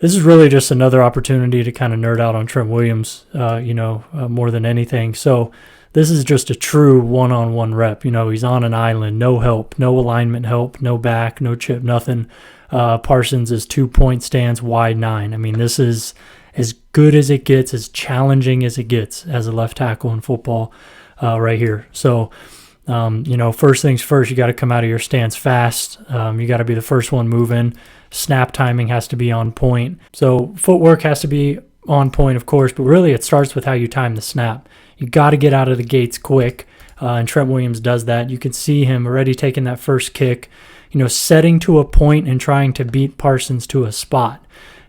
this is really just another opportunity to kind of nerd out on Trent Williams, more than anything. So this is just a true one-on-one rep. He's on an island, no help, no alignment help, no back, no chip, nothing. Parsons is 2-point stance, wide 9. I mean, this is as good as it gets, as challenging as it gets as a left tackle in football right here. So, first things first, you got to come out of your stance fast. You got to be the first one moving. Snap timing has to be on point. So footwork has to be on point, of course, but really it starts with how you time the snap. You got to get out of the gates quick, and Trent Williams does that. You can see him already taking that first kick, setting to a point and trying to beat Parsons to a spot.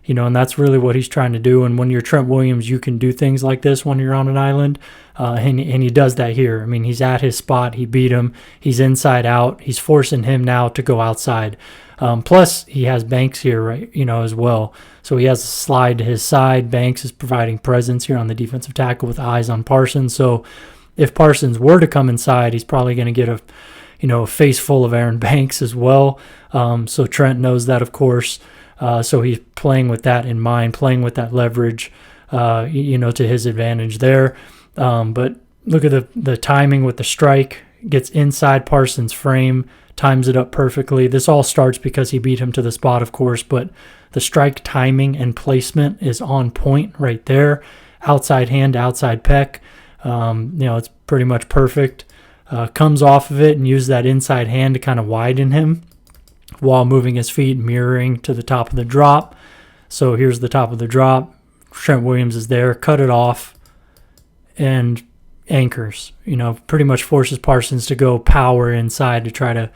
And that's really what he's trying to do. And when you're Trent Williams, you can do things like this when you're on an island, and he does that here. I mean, he's at his spot. He beat him. He's inside out. He's forcing him now to go outside. Plus, he has Banks here, right? As well. So he has a slide to his side. Banks is providing presence here on the defensive tackle with eyes on Parsons. So if Parsons were to come inside, he's probably going to get a face full of Aaron Banks as well. So Trent knows that, of course. So he's playing with that in mind, playing with that leverage, to his advantage there. But look at the timing with the strike. Gets inside Parsons' frame, times it up perfectly. This all starts because he beat him to the spot, of course, but the strike timing and placement is on point right there. Outside hand, outside pec. It's pretty much perfect. Comes off of it and uses that inside hand to kind of widen him while moving his feet, mirroring to the top of the drop. So here's the top of the drop. Trent Williams is there, cut it off, and anchors. Pretty much forces Parsons to go power inside to try to,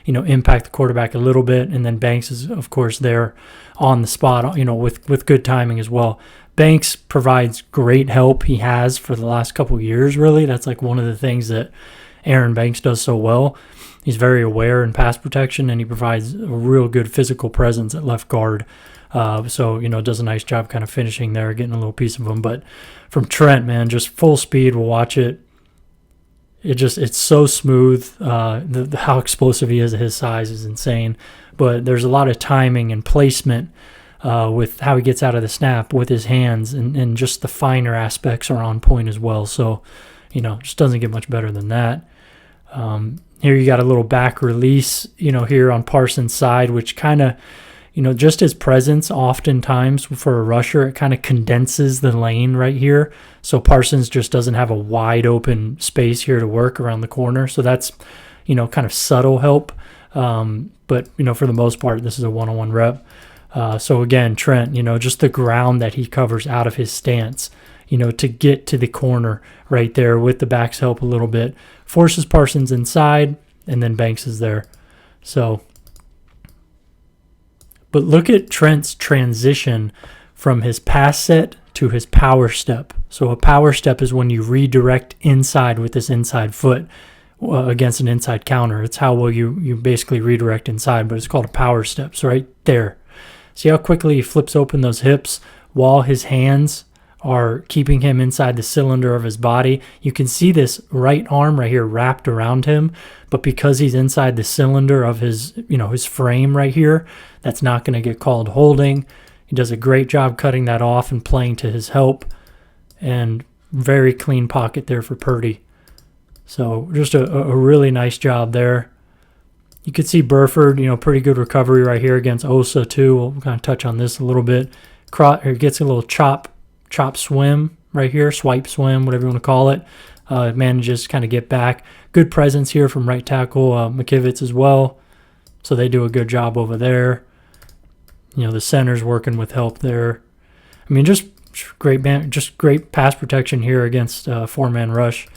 impact the quarterback a little bit. And then Banks is, of course, there on the spot, with good timing as well. Banks provides great help. He has for the last couple of years, really. That's like one of the things that Aaron Banks does so well. He's very aware in pass protection, and he provides a real good physical presence at left guard. So does a nice job kind of finishing there, getting a little piece of him. But from Trent, man, just full speed. We'll watch it. It's so smooth. How explosive he is at his size is insane. But there's a lot of timing and placement with how he gets out of the snap with his hands, and just the finer aspects are on point as well. So, just doesn't get much better than that. Here you got a little back release, here on Parsons' side, which kind of, just his presence oftentimes for a rusher, it kind of condenses the lane right here. So Parsons just doesn't have a wide open space here to work around the corner. So that's, kind of subtle help. But, for the most part, this is a one-on-one rep. So again, Trent, just the ground that he covers out of his stance, to get to the corner right there with the back's help a little bit, forces Parsons inside, and then Banks is there. So, but look at Trent's transition from his pass set to his power step. So a power step is when you redirect inside with this inside foot against an inside counter. It's how well you basically redirect inside, but it's called a power step. So right there. See how quickly he flips open those hips while his hands are keeping him inside the cylinder of his body. You can see this right arm right here wrapped around him, but because he's inside the cylinder of his, his frame right here, that's not going to get called holding. He does a great job cutting that off and playing to his help, and very clean pocket there for Purdy. So just a really nice job there. You could see Burford, pretty good recovery right here against Osa too. We'll kind of touch on this a little bit. Gets a little chop swim right here, swipe swim, whatever you want to call it. Manages to kind of get back. Good presence here from right tackle Mckivitz as well. So they do a good job over there. The center's working with help there. I mean, just great pass protection here against four-man rush.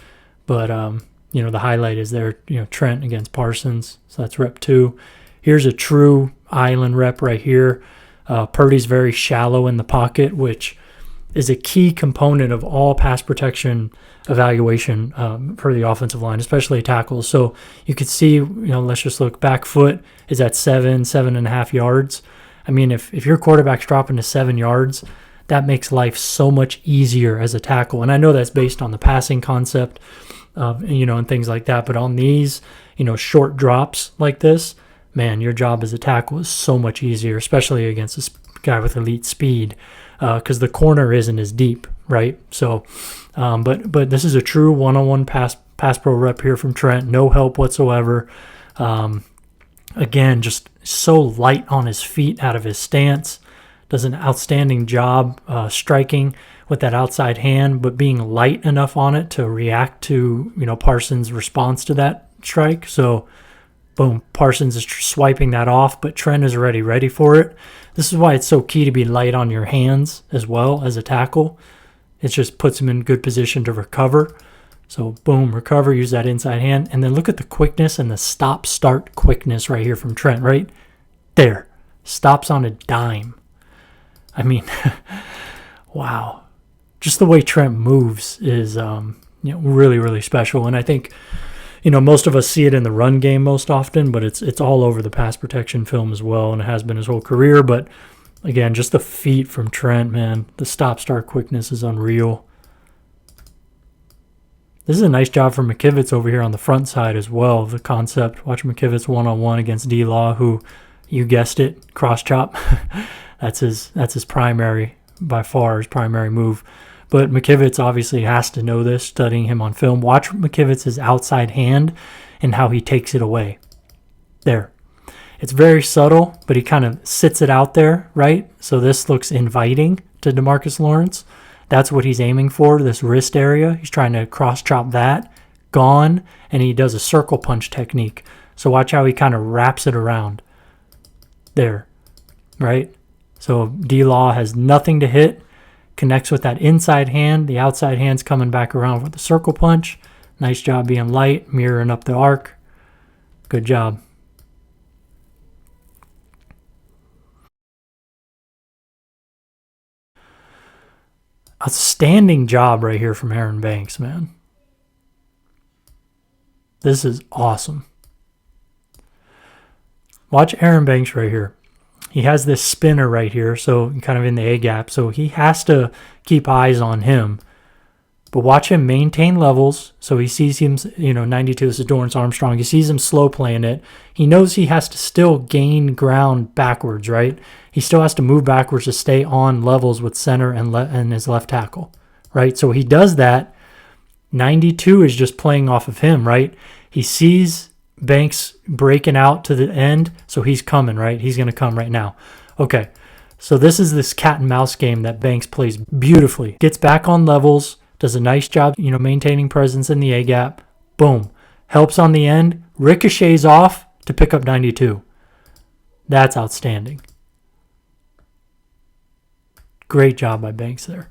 But the highlight is there. Trent against Parsons. So that's rep 2. Here's a true island rep right here. Purdy's very shallow in the pocket, which is a key component of all pass protection evaluation for the offensive line, especially tackles. So you could see, let's just look, back foot is at 7.5 yards. I mean, if your quarterback's dropping to 7 yards, that makes life so much easier as a tackle. And I know that's based on the passing concept, and things like that. But on these, short drops like this, man, your job as a tackle is so much easier, especially against guy with elite speed, because the corner isn't as deep, right? So, but this is a true one-on-one pass pro rep here from Trent. No help whatsoever. Again, just so light on his feet out of his stance. Does an outstanding job striking with that outside hand, but being light enough on it to react to, Parsons' response to that strike. So, boom, Parsons is swiping that off, but Trent is already ready for it. This is why it's so key to be light on your hands as well as a tackle. It just puts him in good position to recover. So, boom, recover, use that inside hand. And then look at the quickness and the stop-start quickness right here from Trent, right? There. Stops on a dime. I mean, wow. Just the way Trent moves is really, really special. And I think, most of us see it in the run game most often, but it's all over the pass protection film as well, and it has been his whole career. But, again, just the feet from Trent, man. The stop-start quickness is unreal. This is a nice job from Mckivitz over here on the front side as well, the concept. Watch Mckivitz one-on-one against D-Law, who, you guessed it, cross-chop. That's his primary, by far, his primary move. But Mckivitz obviously has to know this, studying him on film. Watch Mckivitz's outside hand and how he takes it away. There. It's very subtle, but he kind of sits it out there, right? So this looks inviting to DeMarcus Lawrence. That's what he's aiming for, this wrist area. He's trying to cross-chop that. Gone. And he does a circle punch technique. So watch how he kind of wraps it around. There. Right? So D-Law has nothing to hit. Connects with that inside hand. The outside hand's coming back around with the circle punch. Nice job being light, mirroring up the arc. Good job. Outstanding job right here from Aaron Banks, man. This is awesome. Watch Aaron Banks right here. He has this spinner right here, so kind of in the A gap, so he has to keep eyes on him. But watch him maintain levels. So he sees him, 92, this is Dorrance Armstrong. He sees him slow playing it. He knows he has to still gain ground backwards, right? He still has to move backwards to stay on levels with center and his left tackle, right? So he does that. 92 is just playing off of him, right? He sees Banks breaking out to the end, so he's coming, right? He's going to come right now. Okay, so this is this cat and mouse game that Banks plays beautifully. Gets back on levels, does a nice job, maintaining presence in the A-gap. Boom. Helps on the end, ricochets off to pick up 92. That's outstanding. Great job by Banks there.